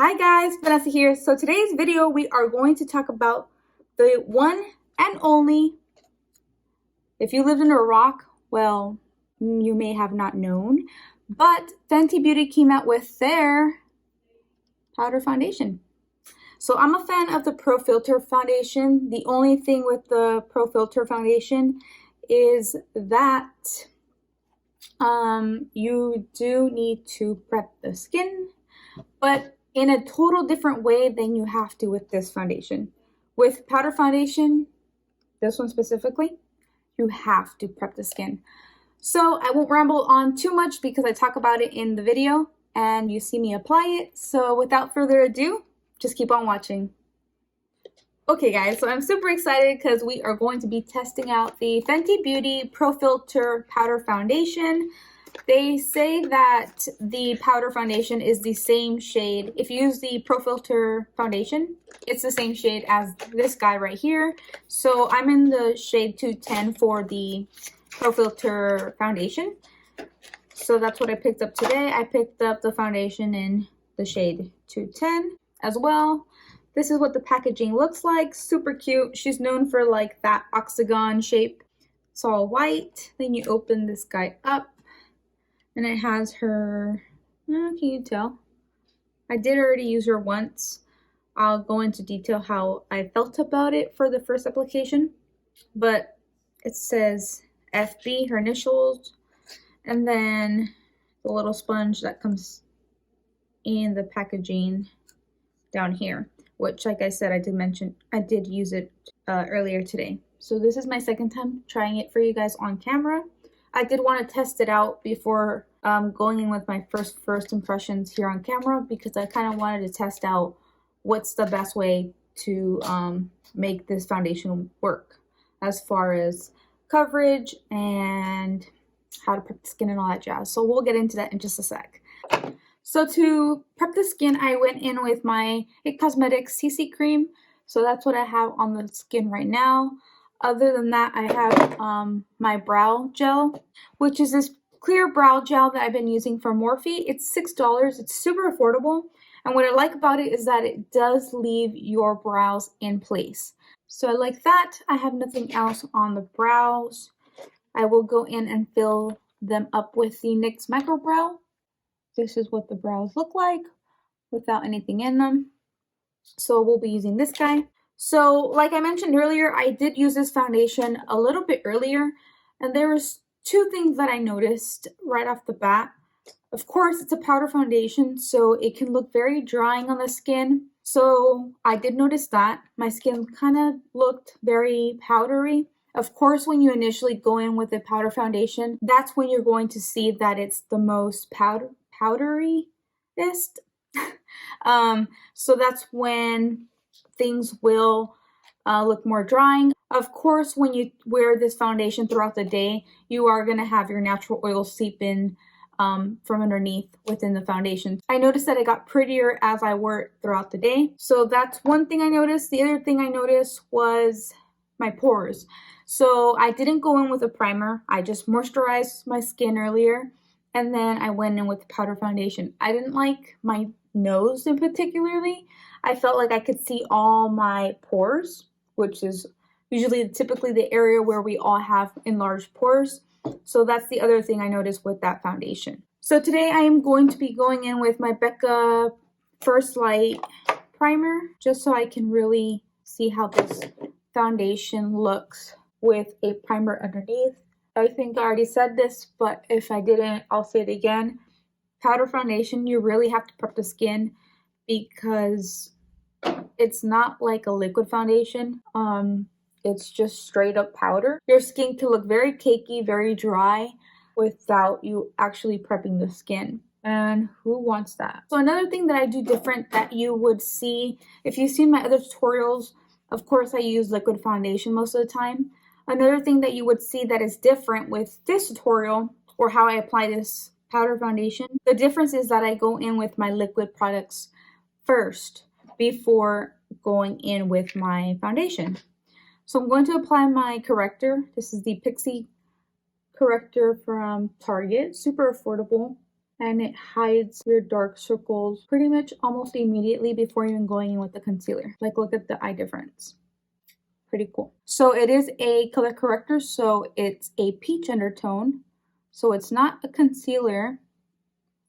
Hi guys, Vanessa here. So today's video we are going to talk about the one and only, if you lived in a rock, well, you may have not known, but Fenty Beauty came out with their powder foundation. So I'm a fan of the Pro Filt'r foundation. The only thing with the Pro Filt'r foundation is that you do need to prep the skin, but in a total different way than you have to with this foundation. With powder foundation, this one specifically, you have to prep the skin. So I won't ramble on too much because I talk about it in the video and you see me apply it. So without further ado, just keep on watching. Okay guys, so I'm super excited because we are going to be testing out the Fenty Beauty Pro Filt'r Powder Foundation. They say that the powder foundation is the same shade. If you use the Pro Filt'r foundation, it's the same shade as this guy right here. So I'm in the shade 210 for the Pro Filt'r foundation. So that's what I picked up today. I picked up the foundation in the shade 210 as well. This is what the packaging looks like. Super cute. She's known for like that octagon shape. It's all white. Then you open this guy up. And it has her, can you tell? I did already use her once. I'll go into detail how I felt about it for the first application. But it says FB, her initials. And then the little sponge that comes in the packaging down here. Which, like I said, I did mention, I did use it earlier today. So this is my second time trying it for you guys on camera. I did want to test it out before going in with my first impressions here on camera because I kind of wanted to test out what's the best way to make this foundation work as far as coverage and how to prep the skin and all that jazz. So we'll get into that in just a sec. So to prep the skin, I went in with my IT Cosmetics CC cream. So that's what I have on the skin right now. Other than that, I have my brow gel, which is this clear brow gel that I've been using for Morphe. It's $6. It's super affordable. And what I like about it is that it does leave your brows in place. So I like that. I have nothing else on the brows. I will go in and fill them up with the NYX Micro Brow. This is what the brows look like without anything in them. So we'll be using this guy. So like I mentioned earlier, I did use this foundation a little bit earlier, and there was two things that I noticed right off the bat. Of course, it's a powder foundation, so it can look very drying on the skin. So I did notice that. My skin kind of looked very powdery. Of course, when you initially go in with a powder foundation, that's when you're going to see that it's the most powdery-est. So that's when things will look more drying. Of course, when you wear this foundation throughout the day, you are going to have your natural oil seep in from underneath within the foundation. I noticed that it got prettier as I wore it throughout the day. So that's one thing I noticed. The other thing I noticed was my pores. So I didn't go in with a primer. I just moisturized my skin earlier. And then I went in with powder foundation. I didn't like my nose in particularly. I felt like I could see all my pores, which is usually typically the area where we all have enlarged pores. So that's the other thing I noticed with that foundation. So today I am going to be going in with my Becca First Light primer, just so I can really see how this foundation looks with a primer underneath. I think I already said this, but if I didn't, I'll say it again. Powder foundation, you really have to prep the skin because it's not like a liquid foundation. It's just straight up powder. Your skin can look very cakey, very dry without you actually prepping the skin. And who wants that? So another thing that I do different that you would see, if you've seen my other tutorials, of course I use liquid foundation most of the time. Another thing that you would see that is different with this tutorial, or how I apply this powder foundation, the difference is that I go in with my liquid products first before going in with my foundation. So I'm going to apply my corrector. This is the Pixie corrector from Target, super affordable. and it hides your dark circles pretty much almost immediately before even going in with the concealer. Like, look at the eye difference. Pretty cool. So it is a color corrector, so it's a peach undertone. So it's not a concealer.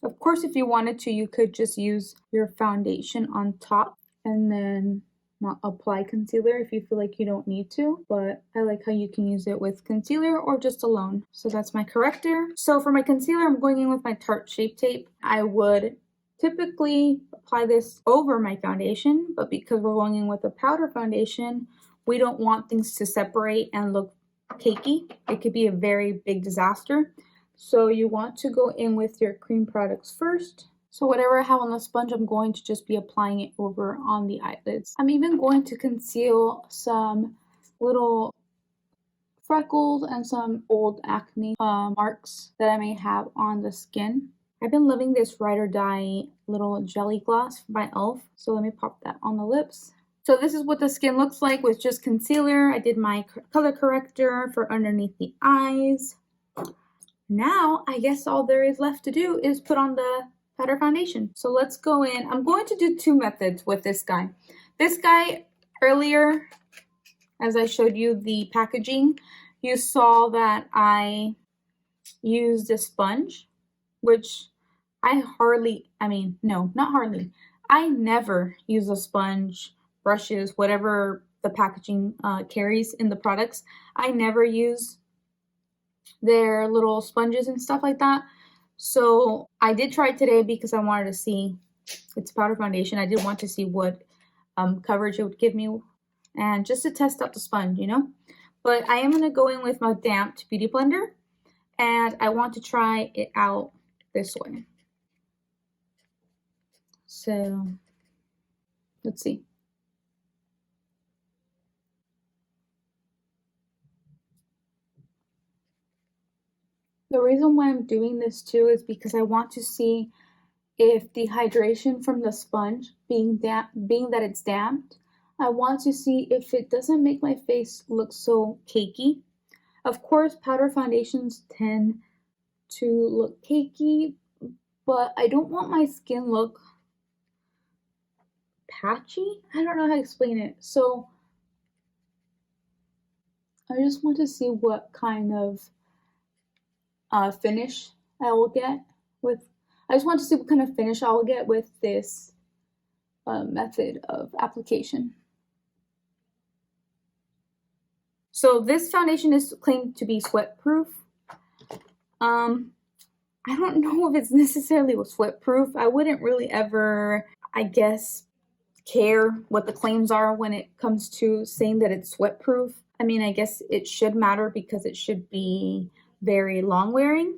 Of course, if you wanted to, you could just use your foundation on top and then not apply concealer if you feel like you don't need to, but I like how you can use it with concealer or just alone. So that's my corrector. So for my concealer, I'm going in with my Tarte Shape Tape. I would typically apply this over my foundation, but because we're going in with a powder foundation, we don't want things to separate and look cakey. It could be a very big disaster. So you want to go in with your cream products first. So whatever I have on the sponge, I'm going to just be applying it over on the eyelids. I'm even going to conceal some little freckles and some old acne marks that I may have on the skin. I've been loving this Ride or Die little jelly gloss by e.l.f. So let me pop that on the lips. So this is what the skin looks like with just concealer. I did my color corrector for underneath the eyes. Now, I guess all there is left to do is put on the powder foundation. So let's go in. I'm going to do two methods with this guy. This guy, earlier, as I showed you the packaging, you saw that I used a sponge, which I never use a sponge, brushes, whatever the packaging carries in the products. I never use their little sponges and stuff like that. So I did try it today because I wanted to see, it's powder foundation. I did want to see what coverage it would give me and just to test out the sponge, you know. But I am going to go in with my damped beauty blender and I want to try it out this way. So let's see. The reason why I'm doing this too is because I want to see if the hydration from the sponge, being that it's damped, I want to see if it doesn't make my face look so cakey. Of course, powder foundations tend to look cakey, but I don't want my skin look patchy. I don't know how to explain it. So I just want to see what kind of finish I will get with. I just want to see what kind of finish I will get with this method of application. So this foundation is claimed to be sweat proof. I don't know if it's necessarily sweat proof. I wouldn't really ever, I guess, care what the claims are when it comes to saying that it's sweat proof. I mean, I guess it should matter because it should be very long wearing.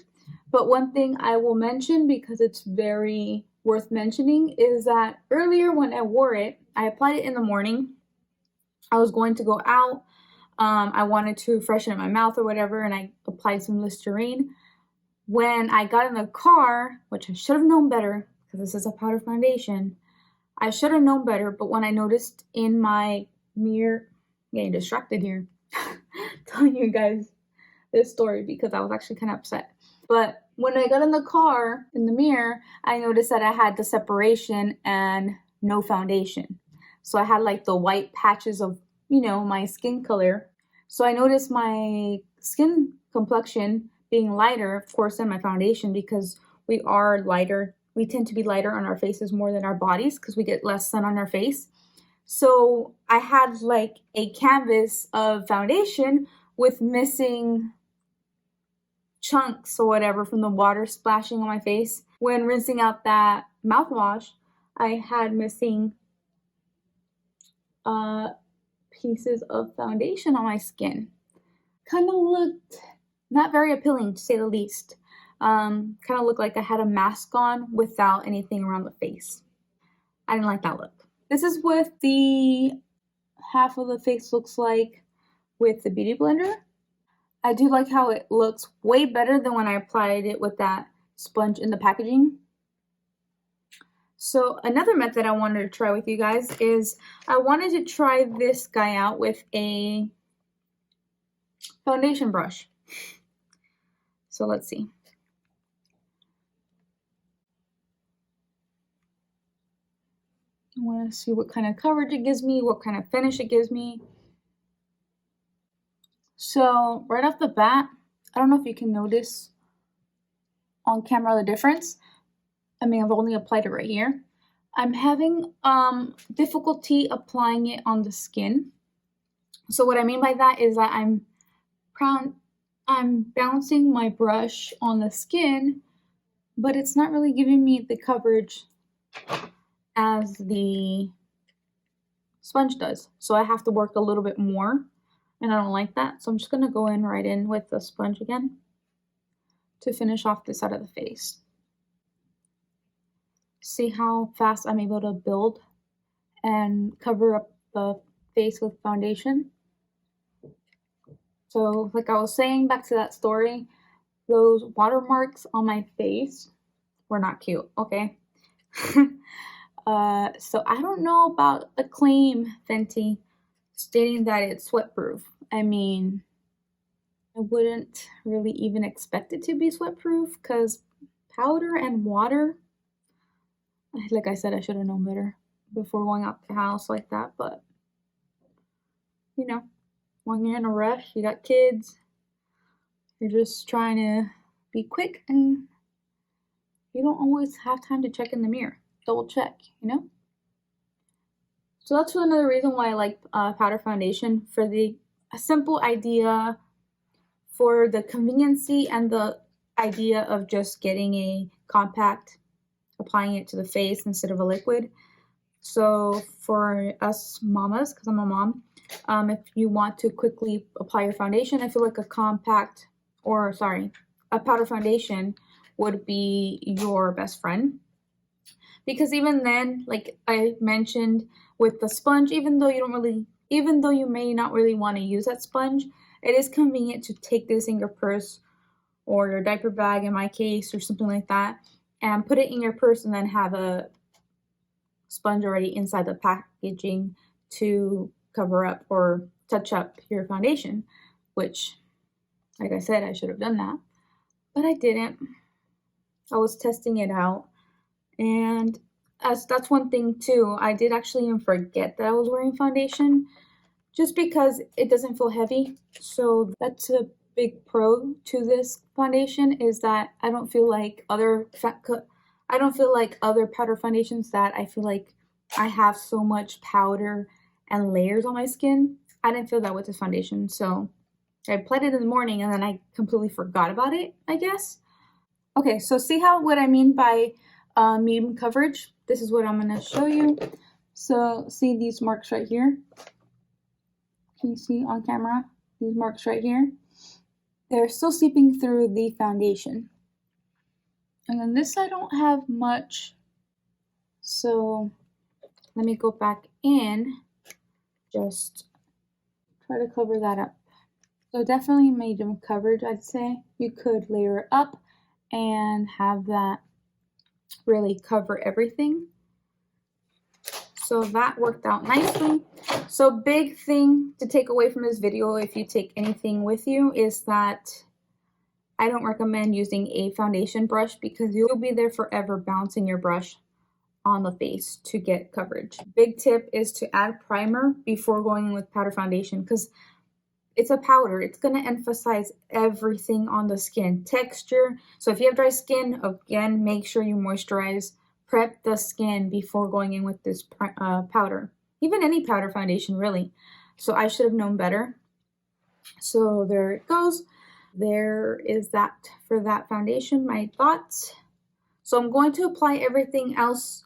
But one thing I will mention, because it's very worth mentioning, is that earlier when I wore it, I applied it in the morning. I was going to go out. I wanted to freshen up my mouth or whatever, and I applied some Listerine. When I got in the car, which I should have known better, because this is a powder foundation, I should have known better, but when I noticed in my mirror, getting distracted here, telling you guys this story because I was actually kind of upset. But when I got in the car, in the mirror, I noticed that I had the separation and no foundation. So I had like the white patches of, you know, my skin color. So I noticed my skin complexion being lighter, of course, than my foundation because we are lighter. We tend to be lighter on our faces more than our bodies because we get less sun on our face. So I had like a canvas of foundation with missing chunks or whatever from the water splashing on my face. When rinsing out that mouthwash, I had missing pieces of foundation on my skin. Kind of looked not very appealing, to say the least. Kind of looked like I had a mask on without anything around the face. I didn't like that look. This is what the half of the face looks like with the beauty blender. I do like how it looks way better than when I applied it with that sponge in the packaging. So another method I wanted to try with you guys is I wanted to try this guy out with a foundation brush. So let's see. I want to see what kind of coverage it gives me, what kind of finish it gives me. So right off the bat, I don't know if you can notice on camera the difference. I mean, I've only applied it right here. I'm having difficulty applying it on the skin. So what I mean by that is that I'm bouncing my brush on the skin, but it's not really giving me the coverage as the sponge does. So I have to work a little bit more, and I don't like that. So I'm just gonna go in right in with the sponge again to finish off this side of the face. See how fast I'm able to build and cover up the face with foundation. So like I was saying, back to that story, those watermarks on my face were not cute, okay? So I don't know about the claim, Fenty, stating that it's sweat proof. I mean, I wouldn't really even expect it to be sweat proof because powder and water, like I said, I should have known better before going out the house like that, but you know, when you're in a rush, you got kids, you're just trying to be quick and you don't always have time to check in the mirror. Double check, you know? So that's another reason why I like powder foundation, for the simple idea, for the conveniency, and the idea of just getting a compact, applying it to the face instead of a liquid. So for us mamas, because I'm a mom, if you want to quickly apply your foundation, I feel like a powder foundation would be your best friend. Because even then, like I mentioned with the sponge, even though you may not really want to use that sponge, it is convenient to take this in your purse or your diaper bag, in my case, or something like that, and put it in your purse and then have a sponge already inside the packaging to cover up or touch up your foundation, which, like I said, I should have done that, but I didn't. I was testing it out, and that's one thing too. I did actually even forget that I was wearing foundation just because it doesn't feel heavy. So that's a big pro to this foundation, is that I don't feel like other powder foundations that I feel like I have so much powder and layers on my skin. I didn't feel that with this foundation. So I applied it in the morning and then I completely forgot about it, I guess. Okay, so see what I mean by medium coverage? This is what I'm going to show you. So see these marks right here? Can you see on camera? These marks right here? They're still seeping through the foundation. And then this I don't have much. So let me go back in. Just try to cover that up. So definitely medium coverage, I'd say. You could layer it up and have that really cover everything. So that worked out nicely. So big thing to take away from this video, if you take anything with you, is that I don't recommend using a foundation brush because you'll be there forever bouncing your brush on the face to get coverage. Big tip is to add primer before going in with powder foundation, because it's a powder. It's going to emphasize everything on the skin. Texture. So if you have dry skin, again, make sure you moisturize. Prep the skin before going in with this powder. Even any powder foundation, really. So I should have known better. So there it goes. There is that for that foundation, my thoughts. So I'm going to apply everything else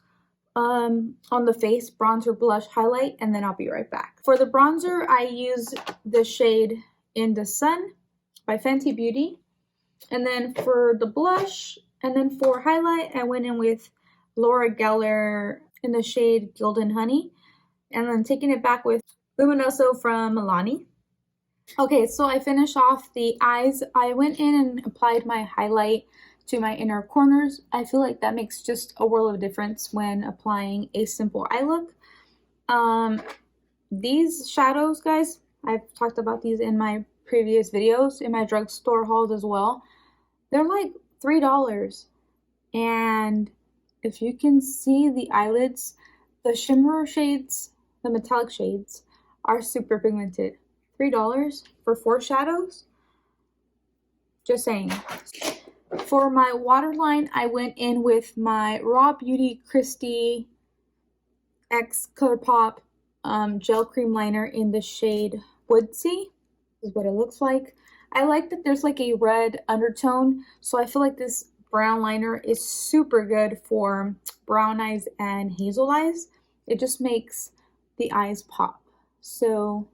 on the face, bronzer, blush, highlight, and then I'll be right back. For the bronzer, I use the shade In the Sun by Fenty Beauty. And then for the blush, and then for highlight, I went in with Laura Geller in the shade Golden Honey. And then taking it back with Luminoso from Milani. Okay, so I finished off the eyes. I went in and applied my highlight to my inner corners. I feel like that makes just a world of difference when applying a simple eye look. These shadows, guys, I've talked about these in my previous videos, in my drugstore hauls as well. They're like $3. And if you can see the eyelids, The shimmer shades, the metallic shades, are super pigmented. $3 for 4 shadows? Just saying. For my waterline, I went in with my Raw Beauty Christie X Colourpop gel cream liner in the shade Woodsy. This is what it looks like. I like that there's like a red undertone, so I feel like this brown liner is super good for brown eyes and hazel eyes. It just makes the eyes pop. So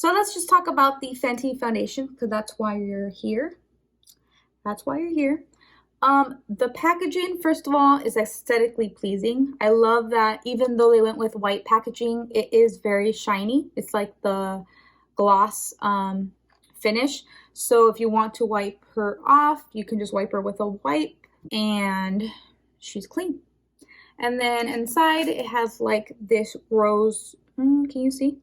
let's just talk about the Fenty foundation, because that's why you're here. That's why you're here. The packaging, first of all, is aesthetically pleasing. I love that even though they went with white packaging, it is very shiny. It's like the gloss finish. So if you want to wipe her off, you can just wipe her with a wipe and she's clean. And then inside it has like this rose, can you see?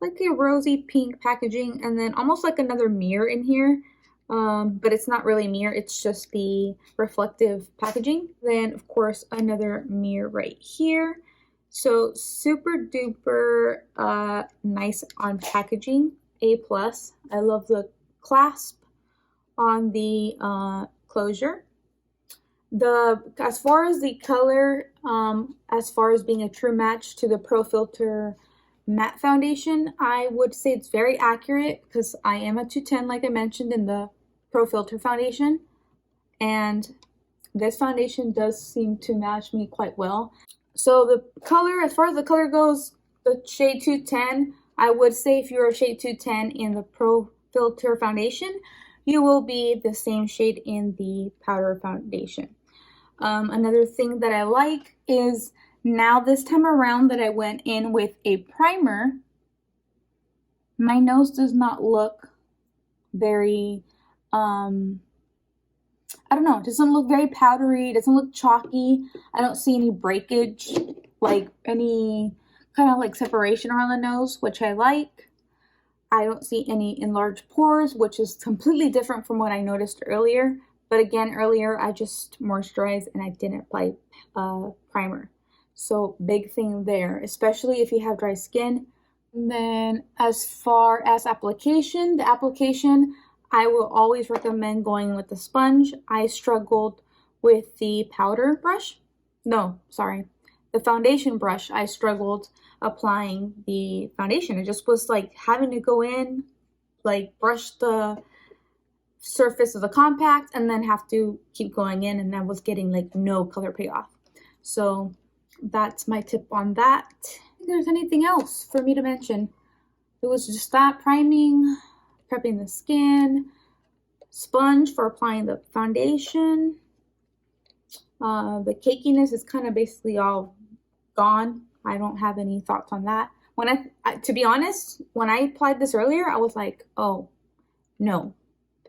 Like a rosy pink packaging, and then almost like another mirror in here. But it's not really a mirror, it's just the reflective packaging. Then of course another mirror right here. So super duper nice on packaging, A+. I love the clasp on the closure. As far as the color, as far as being a true match to the Pro Filt'r matte foundation, I would say it's very accurate, because I am a 210 like I mentioned in the Pro Filt'r foundation, and this foundation does seem to match me quite well. So the color, as far as the color goes, the shade 210, I would say if you're a shade 210 in the Pro Filt'r foundation, you will be the same shade in the powder foundation. Another thing that I like is now this time around that I went in with a primer, my nose does not look very, I don't know, it doesn't look very powdery, it doesn't look chalky. I don't see any breakage, like any kind of like separation around the nose, which I like. I don't see any enlarged pores, which is completely different from what I noticed earlier. But again, earlier I just moisturized and I didn't apply primer. So big thing there, especially if you have dry skin. And then as far as application, the application, I will always recommend going with the sponge. I struggled with the powder brush. No, sorry. The foundation brush, I struggled applying the foundation. It just was like having to go in, like brush the surface of the compact and then have to keep going in, and I was getting like no color payoff. So that's my tip on that. I don't think there's anything else for me to mention. It was just that, priming, prepping the skin, sponge for applying the foundation. The cakiness is kind of basically all gone. I don't have any thoughts on that. When to be honest, when I applied this earlier, I was like, oh no,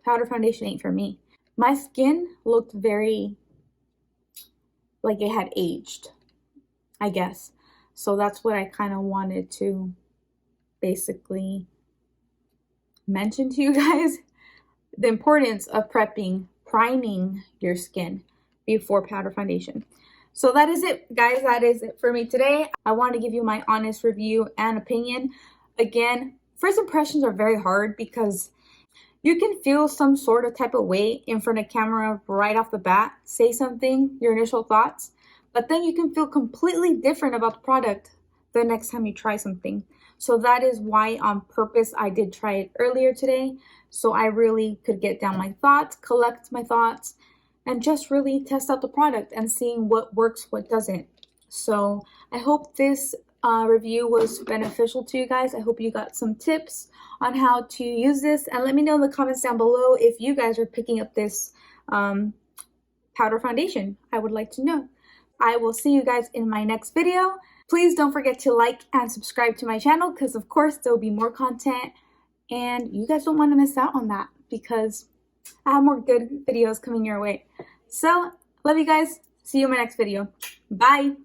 powder foundation ain't for me. My skin looked very like it had aged, I guess. So that's what I kind of wanted to basically mention to you guys. The importance of prepping, priming your skin before powder foundation. So that is it, guys. That is it for me today. I want to give you my honest review and opinion. Again, first impressions are very hard because you can feel some sort of type of way in front of camera right off the bat, say something, your initial thoughts, but then you can feel completely different about the product the next time you try something. So that is why on purpose I did try it earlier today, so I really could get down my thoughts, collect my thoughts, and just really test out the product and seeing what works, what doesn't. So I hope this review was beneficial to you guys. I hope you got some tips on how to use this, and let me know in the comments down below if you guys are picking up this powder foundation. I would like to know. I will see you guys in my next video. Please don't forget to like and subscribe to my channel, because of course there will be more content and you guys don't want to miss out on that, because I have more good videos coming your way. So love you guys. See you in my next video. Bye.